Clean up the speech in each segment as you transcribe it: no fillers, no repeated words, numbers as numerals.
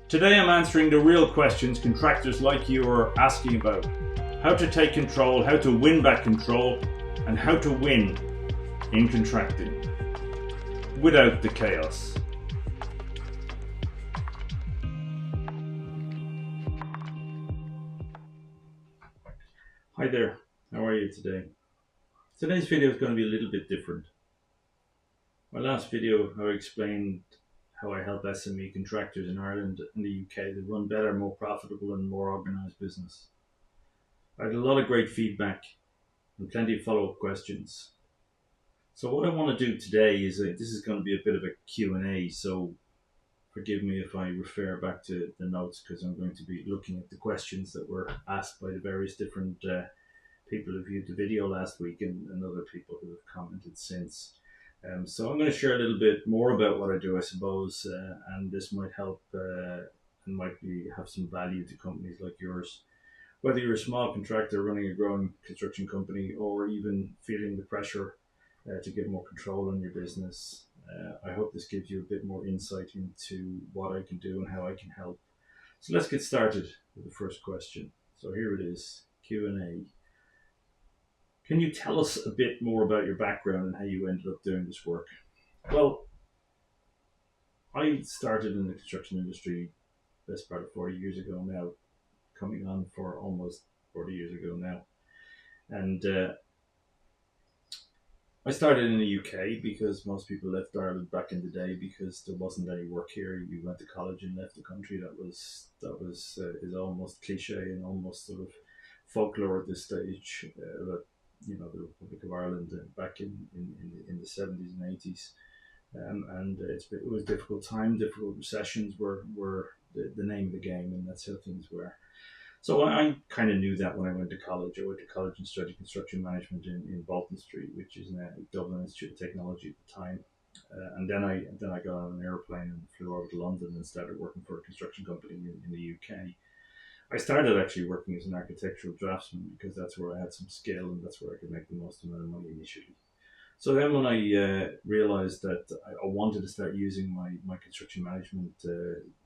Today I'm answering the real questions contractors like you are asking about. How to take control, how to win back control, and how to win in contracting without the chaos. Hi there, how are you today? Today's video is going to be a little bit different. My last video I explained how I help SME contractors in Ireland and the UK to run better, more profitable and more organised business. I had a lot of great feedback and plenty of follow-up questions. So what I want to do today is, this is going to be a bit of a Q&A, so forgive me if I refer back to the notes because I'm going to be looking at the questions that were asked by the various different people who viewed the video last week and other people who have commented since. So I'm going to share a little bit more about what I do, I suppose, and this might help and might have some value to companies like yours. Whether you're a small contractor running a growing construction company or even feeling the pressure to get more control on your business, I hope this gives you a bit more insight into what I can do and how I can help. So let's get started with the first question. So here it is, Q&A. Can you tell us a bit more about your background and how you ended up doing this work? Well, I started in the construction industry best part of 40 years ago now, coming on for almost 40 years ago now. And I started in the UK because most people left Ireland back in the day because there wasn't any work here. You went to college and left the country. That is almost cliche and almost sort of folklore at this stage. But the Republic of Ireland back in the 70s and 80s. And it was a difficult time. Difficult recessions were the name of the game, and that's how things were. So I kind of knew that when I went to college. I went to college and studied construction management in Bolton Street, which is now Dublin Institute of Technology at the time. And then I got on an airplane and flew over to London and started working for a construction company in the UK. I started actually working as an architectural draftsman because that's where I had some skill and that's where I could make the most amount of money initially. So then when I realized that I wanted to start using my construction management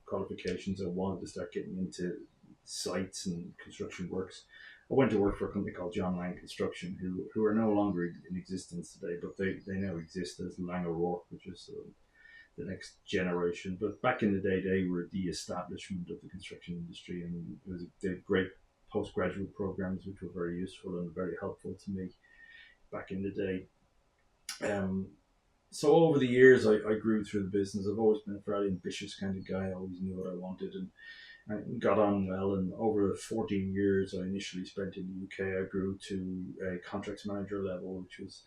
qualifications, I wanted to start getting into sites and construction works, I went to work for a company called John Lang Construction, who are no longer in existence today, but they now exist as Lang O'Rourke, which is the next generation. But back in the day, they were the establishment of the construction industry, and they had great postgraduate programs which were very useful and very helpful to me back in the day. So over the years, I grew through the business. I've always been a fairly ambitious kind of guy. I always knew what I wanted and got on well. And over 14 years I initially spent in the UK, I grew to a contracts manager level, which was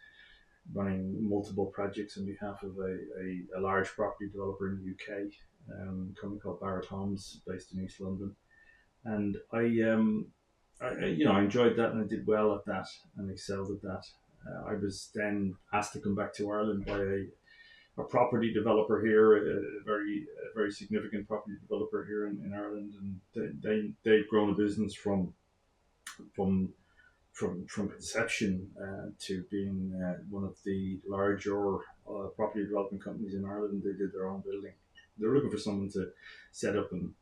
running multiple projects on behalf of a large property developer in the UK, a company called Barrett Homes, based in East London. And I enjoyed that and I did well at that and excelled at that. I was then asked to come back to Ireland by a property developer here, a very significant property developer here in Ireland, and they'd grown a business from conception to being one of the larger property development companies in Ireland. They did their own building. They were looking for someone to set up and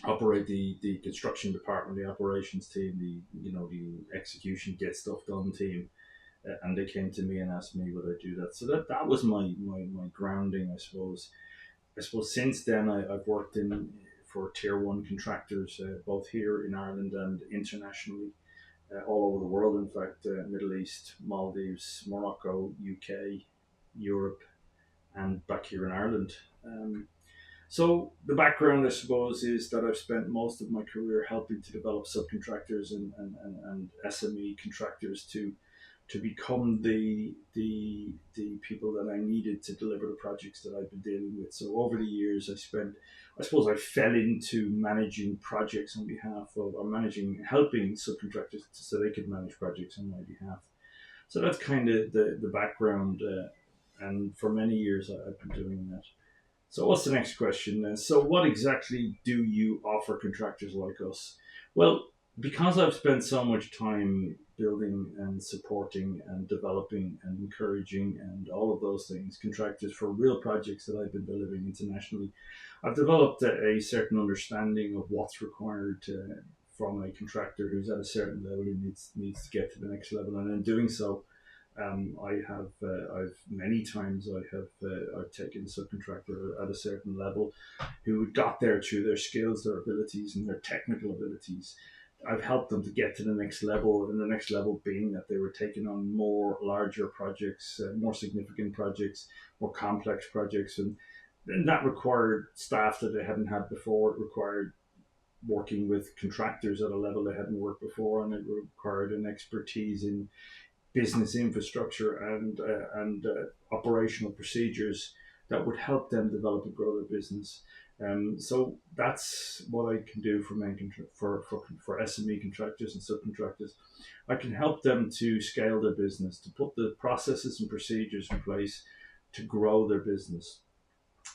operate the construction department, the operations team, the execution, get stuff done team. And they came to me and asked me would I do that. So that was my grounding, I suppose. Since then I've worked for tier one contractors, both here in Ireland and internationally. All over the world, in fact, Middle East, Maldives, Morocco, UK, Europe, and back here in Ireland. So the background, I suppose, is that I've spent most of my career helping to develop subcontractors and SME contractors to become the people that I needed to deliver the projects that I've been dealing with. So over the years, I fell into managing projects on behalf of, or helping subcontractors so they could manage projects on my behalf. So that's kind of the background, and for many years I've been doing that. So what's the next question? So what exactly do you offer contractors like us? Well, because I've spent so much time building and supporting and developing and encouraging and all of those things, contractors for real projects that I've been delivering internationally. I've developed a certain understanding of what's required from a contractor who's at a certain level who needs to get to the next level, and in doing so, I've many times I've taken a subcontractor at a certain level who got there through their skills, their abilities, and their technical abilities. I've helped them to get to the next level, and the next level being that they were taking on more larger projects, more significant projects, more complex projects, and that required staff that they hadn't had before. It required working with contractors at a level they hadn't worked before, and it required an expertise in business infrastructure and operational procedures that would help them develop and grow their business. So that's what I can do for SME contractors and subcontractors. I can help them to scale their business, to put the processes and procedures in place to grow their business.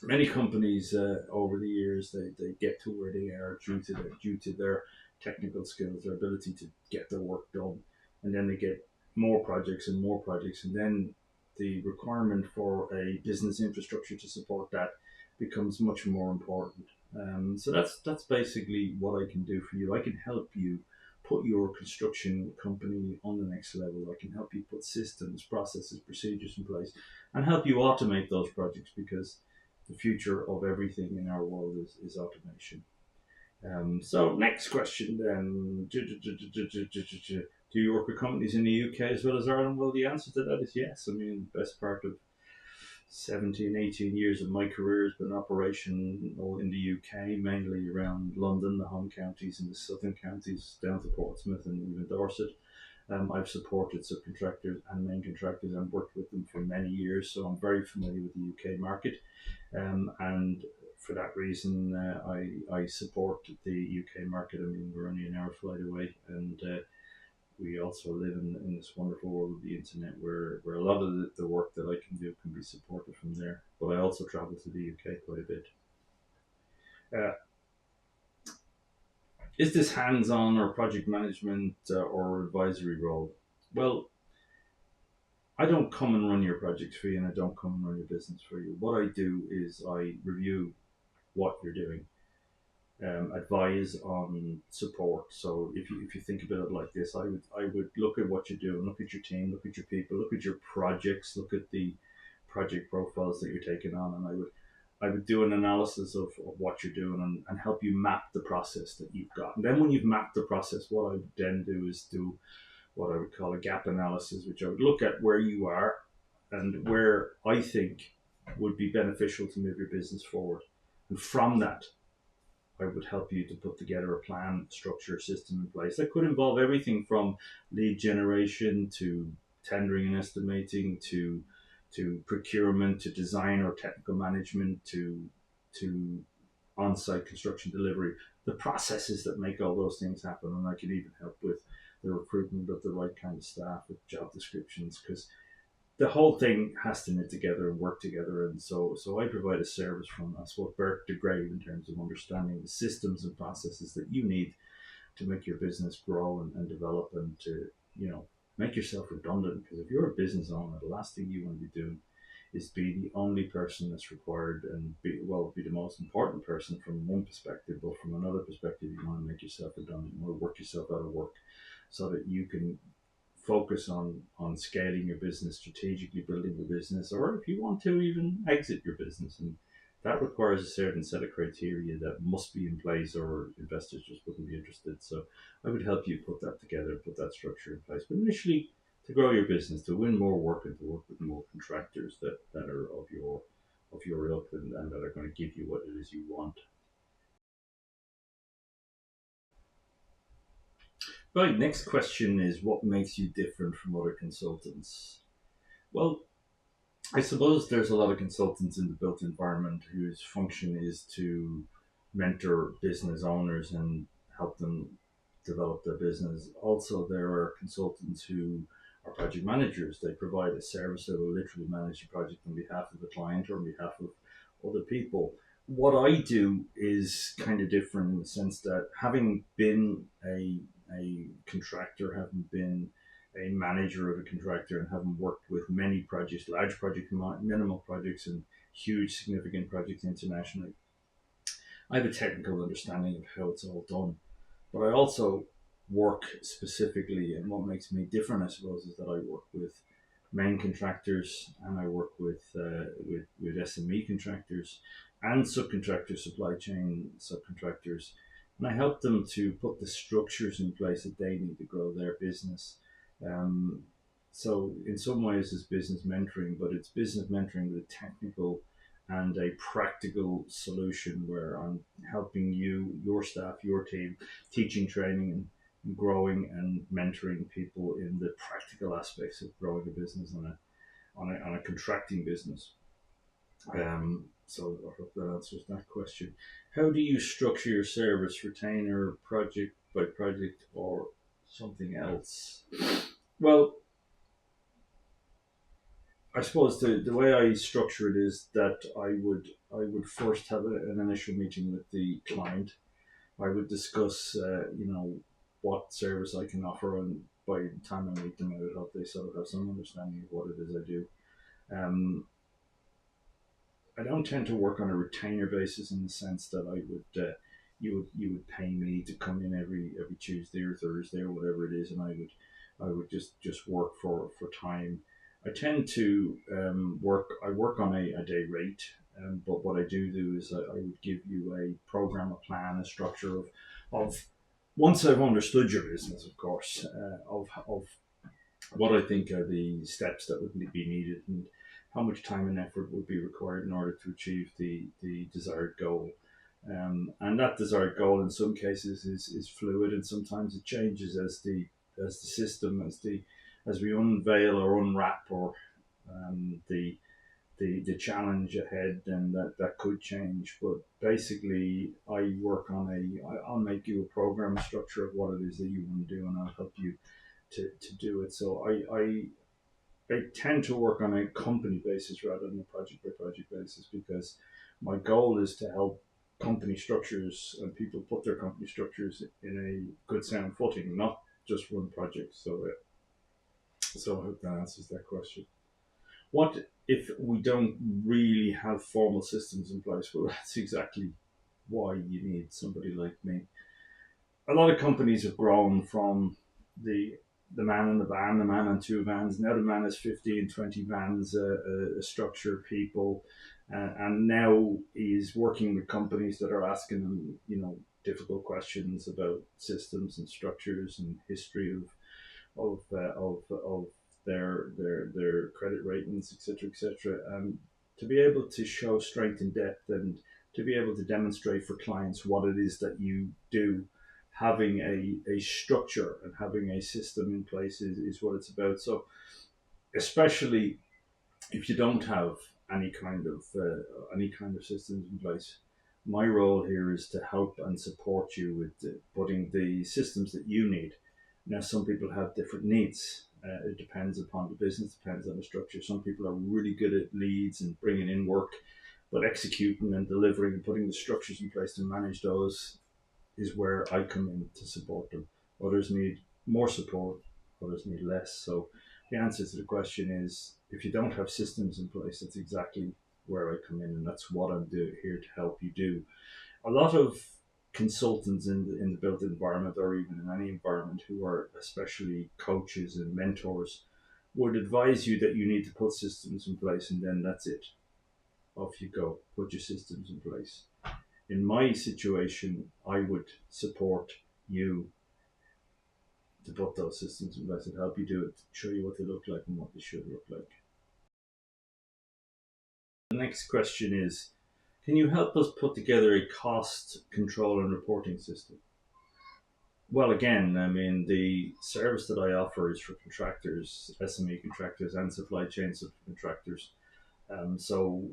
Many companies over the years they get to where they are due to their technical skills, their ability to get their work done, and then they get more projects and more projects, and then the requirement for a business infrastructure to support that becomes much more important. So that's basically what I can do for you. I can help you put your construction company on the next level. I can help you put systems, processes, procedures in place, and help you automate those projects, because the future of everything in our world is automation. So next question then. Do you work with companies in the UK as well as Ireland? Well, the answer to that is yes. I mean, the best part of 17, 18 years of my career has been operational in the UK, mainly around London, the home counties and the southern counties, down to Portsmouth and even Dorset. I've supported subcontractors and main contractors and worked with them for many years, so I'm very familiar with the UK market. And for that reason, I support the UK market. I mean, we're only an hour flight away, and we also live in this wonderful world of the internet where a lot of the work that I can do can be supported from there. But I also travel to the UK quite a bit. Is this hands-on or project management or advisory role? Well, I don't come and run your projects for you, and I don't come and run your business for you. What I do is I review what you're doing, advise on support. So if you think about it like this, I would look at what you're doing, look at your team, look at your people, look at your projects, look at the project profiles that you're taking on, and I would do an analysis of what you're doing and help you map the process that you've got. And then when you've mapped the process, what I would then do is do what I would call a gap analysis, which I would look at where you are and where I think would be beneficial to move your business forward. And from that, I would help you to put together a plan, structure, system in place that could involve everything from lead generation to tendering and estimating to procurement to design or technical management to on-site construction delivery, the processes that make all those things happen. And I could even help with the recruitment of the right kind of staff with job descriptions, because the whole thing has to knit together and work together. And so I provide a service from, I suppose, birth to grave in terms of understanding the systems and processes that you need to make your business grow and develop and to, make yourself redundant. Because if you're a business owner, the last thing you want to be doing is be the only person that's required and be the most important person from one perspective, but from another perspective, you want to make yourself redundant. You want to work yourself out of work so that you can focus on scaling your business, strategically building your business, or if you want to even exit your business. And that requires a certain set of criteria that must be in place or investors just wouldn't be interested. So I would help you put that together, put that structure in place. But initially, to grow your business, to win more work and to work with more contractors that are of your ilk and that are going to give you what it is you want. Right, next question is, what makes you different from other consultants? Well, I suppose there's a lot of consultants in the built environment whose function is to mentor business owners and help them develop their business. Also, there are consultants who are project managers. They provide a service that will literally manage the project on behalf of the client or on behalf of other people. What I do is kind of different in the sense that having been a contractor, having been a manager of a contractor and having worked with many projects, large projects, minimal projects, and huge significant projects internationally, I have a technical understanding of how it's all done. But I also work specifically, and what makes me different, I suppose, is that I work with main contractors and I work with SME contractors and subcontractors, supply chain subcontractors, and I help them to put the structures in place that they need to grow their business. Um, so in some ways, it's business mentoring, but it's business mentoring with a technical and a practical solution where I'm helping you, your staff, your team, teaching, training, and growing and mentoring people in the practical aspects of growing a business on a contracting business. So I hope that answers that question. How do you structure your service, retainer, project by project, or something else? Well, I suppose the way I structure it is that I would first have an initial meeting with the client. I would discuss, what service I can offer, and by the time I meet them, I would hope they sort of have some understanding of what it is I do. Um, I don't tend to work on a retainer basis in the sense that you would pay me to come in every Tuesday or Thursday or whatever it is, and I would just work for time. I tend to work on a day rate, but what I do is I would give you a program, a plan, a structure of once I've understood your business, of course, of what I think are the steps that would be needed and how much time and effort would be required in order to achieve the desired goal. And that desired goal in some cases is fluid, and sometimes it changes as the system, as we unveil or unwrap or the challenge ahead, then that could change. But basically, I'll make you a program, a structure of what it is that you want to do, and I'll help you to do it. So I tend to work on a company basis rather than a project by project basis, because my goal is to help company structures and people put their company structures in a good sound footing, not just run projects. So I hope that answers that question. What if we don't really have formal systems in place? Well, that's exactly why you need somebody like me. A lot of companies have grown from the man in the van, the man on two vans. Now the man has 15, 20 vans, a structure of people, and now he's working with companies that are asking him, difficult questions about systems and structures and history of their credit ratings, etc., etc. To be able to show strength and depth, and to be able to demonstrate for clients what it is that you do, having a structure and having a system in place is what it's about. So especially if you don't have any kind of systems in place, my role here is to help and support you with putting the systems that you need. Now, some people have different needs. It depends upon the business, depends on the structure. Some people are really good at leads and bringing in work, but executing and delivering and putting the structures in place to manage those is where I come in to support them. Others need more support, others need less. So the answer to the question is, if you don't have systems in place, that's exactly where I come in, and that's what I'm here to help you do. A lot of consultants in the built environment, or even in any environment, who are especially coaches and mentors, would advise you that you need to put systems in place, and then that's it. Off you go, put your systems in place. In my situation, I would support you to put those systems in place and help you do it, show you what they look like and what they should look like. The next question is, can you help us put together a cost control and reporting system? Well, again, I mean, the service that I offer is for contractors, SME contractors, and supply chain subcontractors. So,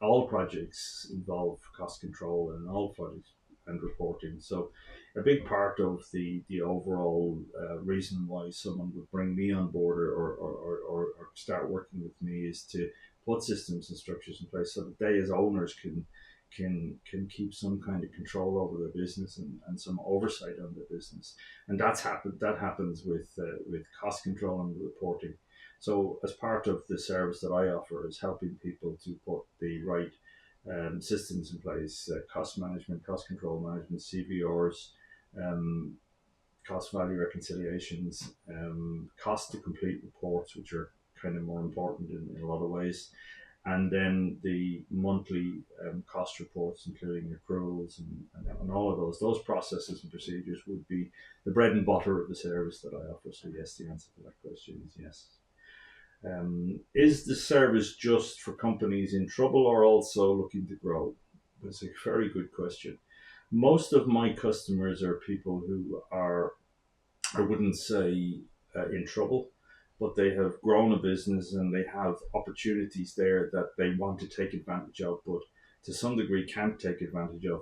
all projects involve cost control, and all projects and reporting. So, a big part of the overall reason why someone would bring me on board, or start working with me, is to put systems and structures in place so that they, as owners, can keep some kind of control over their business and some oversight on their business. And that happens with cost control and reporting. So as part of the service that I offer is helping people to put the right systems in place, cost management, cost control management, CVRs, um, cost value reconciliations, cost to complete reports, which are kind of more important in a lot of ways, and then the monthly cost reports, including accruals and all of those processes and procedures would be the bread and butter of the service that I offer. So yes, the answer to that question is yes. Is the service just for companies in trouble or also looking to grow? That's a very good question. Most of my customers are people who are, I wouldn't say in trouble, but they have grown a business and they have opportunities there that they want to take advantage of, but to some degree can't take advantage of,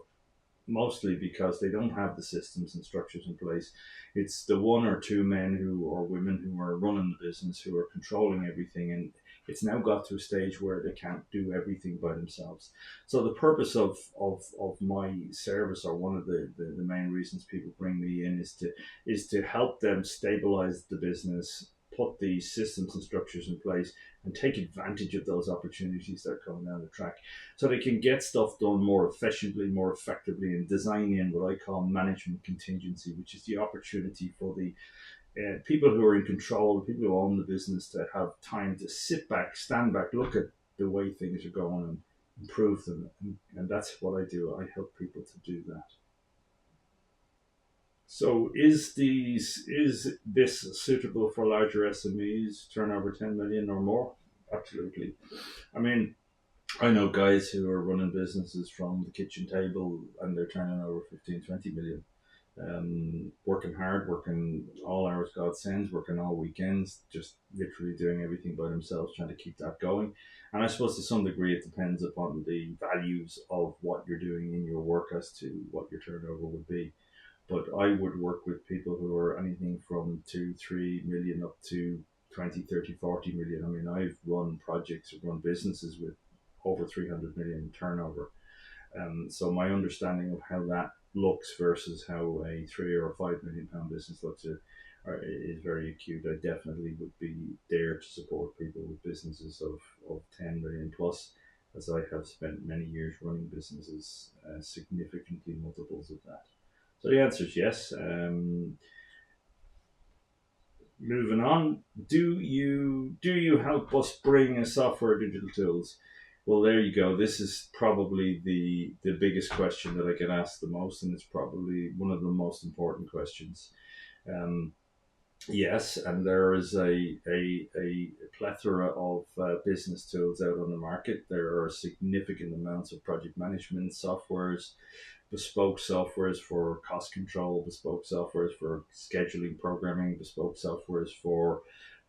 mostly because they don't have the systems and structures in place. It's the one or two men who or women who are running the business who are controlling everything, and it's now got to a stage where they can't do everything by themselves. So the purpose of my service, or one of the main reasons people bring me in, is to help them stabilize the business, put the systems and structures in place, and take advantage of those opportunities that are coming down the track, so they can get stuff done more efficiently, more effectively, and design in what I call management contingency, which is the opportunity for the people who are in control, the people who own the business, to have time to sit back, stand back, look at the way things are going and improve them. And that's what I do. I help people to do that. So is this suitable for larger SMEs, turnover 10 million or more? Absolutely. I mean, I know guys who are running businesses from the kitchen table and they're turning over 15, 20 million. Working hard, working all hours God sends, working all weekends, just literally doing everything by themselves, trying to keep that going. And I suppose to some degree it depends upon the values of what you're doing in your work as to what your turnover would be. But I would work with people who are anything from 2, 3 million up to 20, 30, 40 million. I mean, I've run projects, I've run businesses with over 300 million turnover. So my understanding of how that looks versus how a £3 or £5 million business looks is very acute. I definitely would be there to support people with businesses of 10 million plus, as I have spent many years running businesses, significantly multiples of that. So the answer is yes. Moving on, do you help us bring a software digital tools? Well, there you go. This is probably the biggest question that I get asked the most, and it's probably one of the most important questions. Um, yes, and there is a plethora of business tools out on the market. There are significant amounts of project management softwares, bespoke softwares for cost control, bespoke softwares for scheduling, programming, bespoke softwares for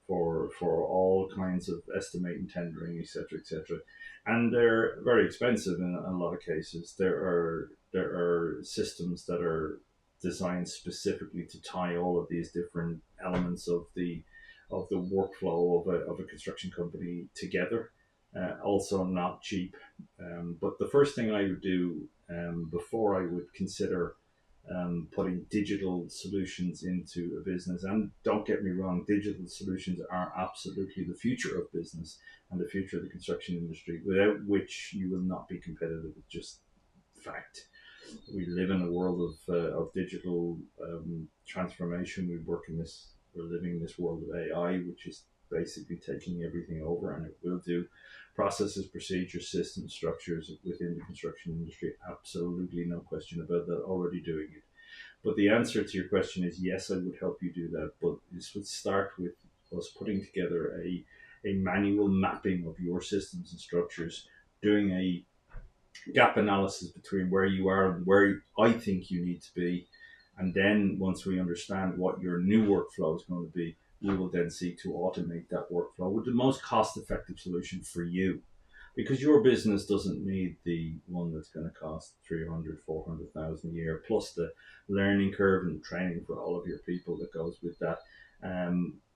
all kinds of estimating, tendering, etc., etc. And they're very expensive in a lot of cases. There are systems that are designed specifically to tie all of these different elements of the workflow of a construction company together. Also not cheap. But the first thing I would do before I would consider putting digital solutions into a business, and don't get me wrong, digital solutions are absolutely the future of business and the future of the construction industry, without which you will not be competitive. It's just fact. We live in a world of digital transformation. We're living in this world of AI, which is basically taking everything over, and it will do processes, procedures, systems, structures within the construction industry. Absolutely no question about that. Already doing it. But the answer to your question is yes, I would help you do that. But this would start with us putting together a manual mapping of your systems and structures, doing a gap analysis between where you are and where I think you need to be. And then once we understand what your new workflow is going to be, we will then seek to automate that workflow with the most cost effective solution for you. Because your business doesn't need the one that's going to cost 300, 400,000 a year, plus the learning curve and training for all of your people that goes with that.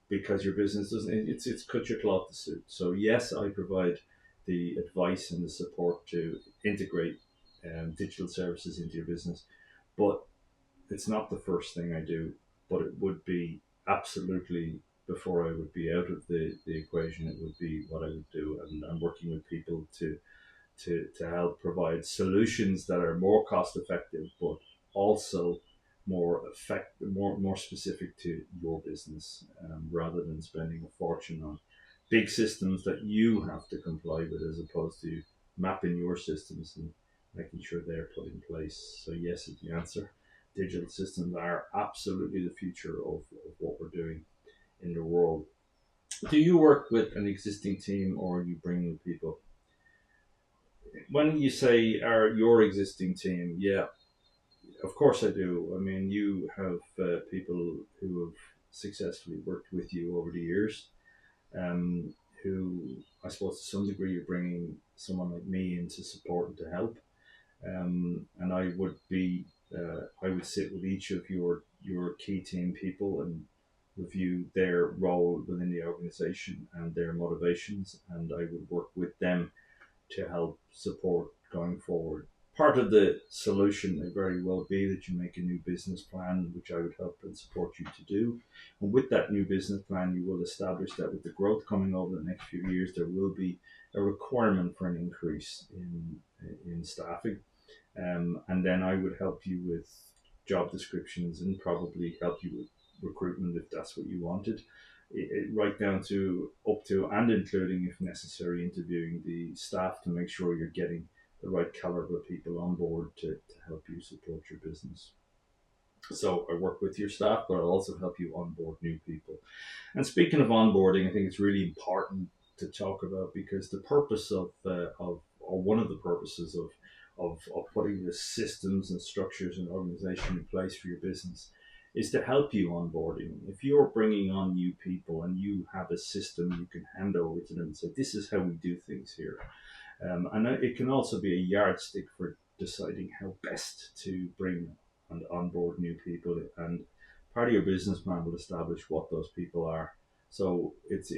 Because your business doesn't, it's cut your cloth to suit. So yes, I provide the advice and the support to integrate digital services into your business. But it's not the first thing I do, but it would be absolutely before I would be out of the equation, it would be what I would do. And I'm working with people to help provide solutions that are more cost effective, but also more specific to your business, rather than spending a fortune on big systems that you have to comply with, as opposed to mapping your systems and making sure they're put in place. So yes, is the answer. Digital systems are absolutely the future of what we're doing in the world. Do you work with an existing team or you bring new people? When you say are your existing team, yeah, of course I do. I mean, you have people who have successfully worked with you over the years, um, who I suppose to some degree you're bringing someone like me in to support and to help. And I would sit with each of your key team people and review their role within the organization and their motivations, and I would work with them to help support going forward. Part of the solution may very well be that you make a new business plan, which I would help and support you to do. And with that new business plan, you will establish that with the growth coming over the next few years, there will be a requirement for an increase in staffing. And then I would help you with job descriptions and probably help you with recruitment if that's what you wanted. Right down to up to and including, if necessary, interviewing the staff to make sure you're getting the right caliber of people on board to help you support your business. So I work with your staff, but I'll also help you onboard new people. And speaking of onboarding, I think it's really important to talk about, because the purpose of or one of the purposes of putting the systems and structures and organization in place for your business is to help you onboarding. If you're bringing on new people and you have a system you can hand over to them and say, this is how we do things here. And it can also be a yardstick for deciding how best to bring and onboard new people. And part of your business plan will establish what those people are. So it's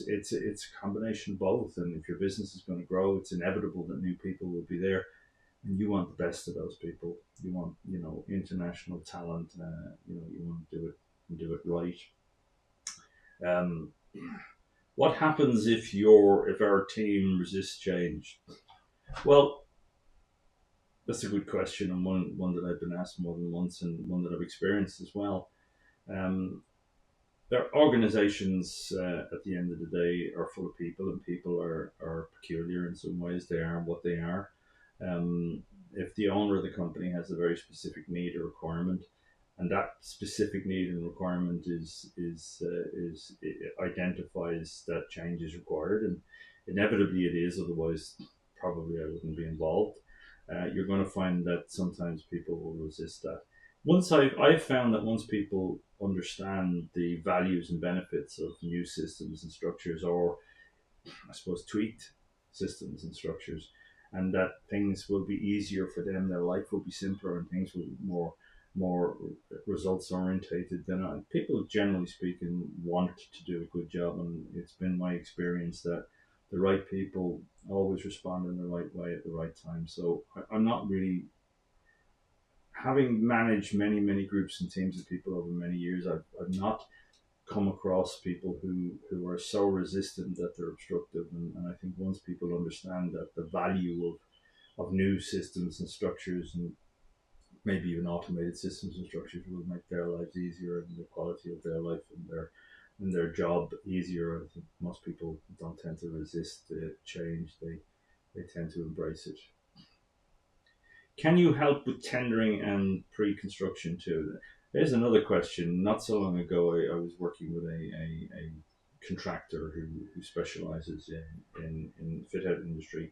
a combination of both. And if your business is going to grow, it's inevitable that new people will be there, and you want the best of those people. You want international talent. You want to do it right. Um, what happens if our team resists change? Well, that's a good question, and one that I've been asked more than once, and one that I've experienced as well. Um, Their organizations, at the end of the day, are full of people, and people are peculiar in some ways. They are what they are. If the owner of the company has a very specific need or requirement, and that specific need and requirement it identifies that change is required, and inevitably it is. Otherwise, probably I wouldn't be involved. You're going to find that sometimes people will resist that. I've found that once people understand the values and benefits of new systems and structures, or I suppose tweaked systems and structures, and that things will be easier for them, their life will be simpler, and things will be more results orientated, then people, generally speaking, want to do a good job. And it's been my experience that the right people always respond in the right way at the right time. So I'm not really, having managed many groups and teams of people over many years, I've not come across people who are so resistant that they're obstructive. And I think once people understand that the value of new systems and structures, and maybe even automated systems and structures, will make their lives easier and the quality of their life and their job easier. I think most people don't tend to resist change. They tend to embrace it. Can you help with tendering and pre-construction too? There's another question. Not so long ago, I was working with a contractor who specializes in fit out industry,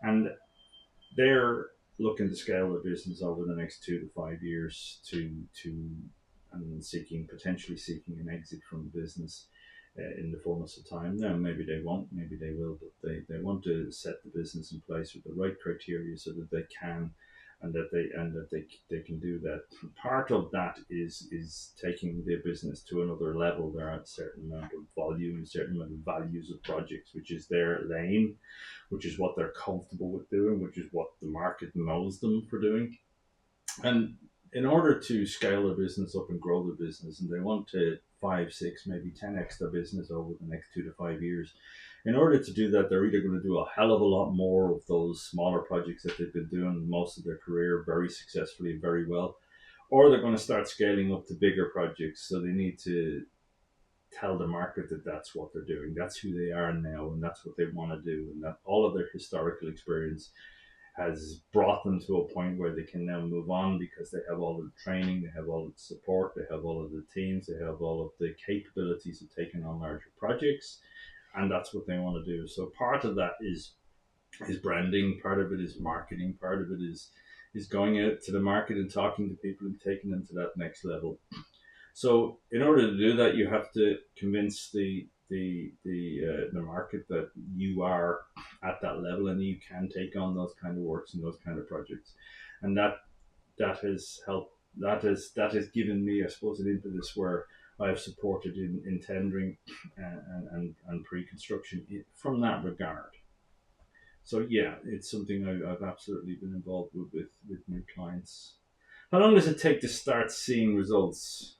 and they're looking to scale their business over the next 2 to 5 years to and potentially seeking an exit from the business in the fullness of time. Now, maybe they won't, maybe they will, but they want to set the business in place with the right criteria so that they can and that they can do that. Part of that is taking their business to another level. They're at a certain amount of volume, a certain amount of values of projects, which is their lane, which is what they're comfortable with doing, which is what the market knows them for doing. And in order to scale their business up and grow the business, and they want to 5, 6, maybe 10x their business over the next 2 to 5 years, in order to do that, they're either going to do a hell of a lot more of those smaller projects that they've been doing most of their career very successfully, very well, or they're going to start scaling up to bigger projects. So they need to tell the market that that's what they're doing, that's who they are now, and that's what they want to do, and that all of their historical experience has brought them to a point where they can now move on because they have all of the training, they have all of the support, they have all of the teams, they have all of the capabilities of taking on larger projects, and that's what they want to do. So part of that is branding, part of it is marketing, part of it is going out to the market and talking to people and taking them to that next level. So in order to do that, you have to convince the market that you are at that level and you can take on those kind of works and those kind of projects, and that has helped. That has given me, I suppose, an impetus where I have supported in tendering and pre-construction from that regard. So yeah, it's something I've absolutely been involved with new clients. How long does it take to start seeing results?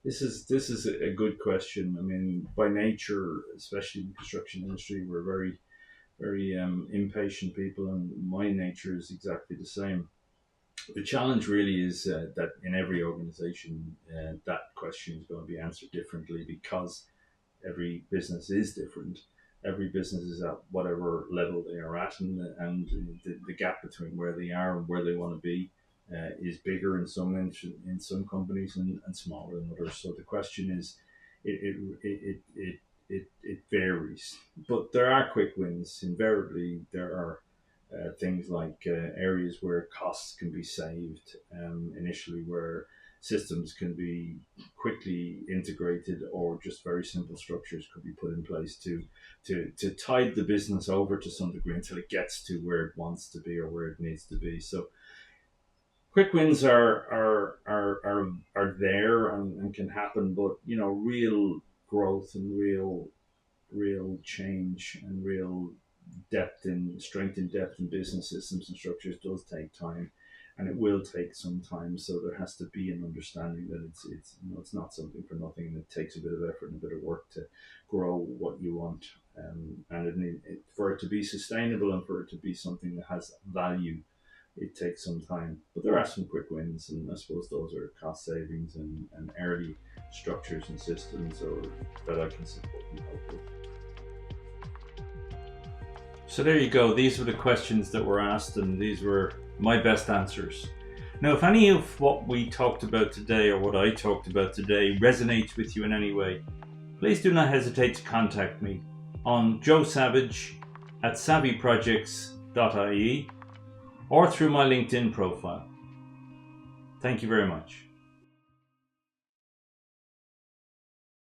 This is a good question. I mean, by nature, especially in the construction industry, we're very impatient people, and my nature is exactly the same. The challenge really is that in every organization, that question is going to be answered differently because every business is different. Every business is at whatever level they are at, and the gap between where they are and where they want to be is bigger in some companies and smaller in others. So the question is, it varies, but there are quick wins. Invariably, there are things like areas where costs can be saved initially, where systems can be quickly integrated, or just very simple structures could be put in place to tide the business over to some degree until it gets to where it wants to be or where it needs to be. So quick wins are there and can happen, but real growth and real change and real strength and depth in business systems and structures does take time, and it will take some time. So there has to be an understanding that it's not something for nothing, and it takes a bit of effort and a bit of work to grow what you want, and for it to be sustainable and for it to be something that has value, it takes some time. But there are some quick wins, and I suppose those are cost savings and early structures and systems that I can support and help with. So there you go. These were the questions that were asked, and these were my best answers. Now, if any of what we talked about today or what I talked about today resonates with you in any way, please do not hesitate to contact me on joesavage@savvyprojects.ie or through my LinkedIn profile. Thank you very much.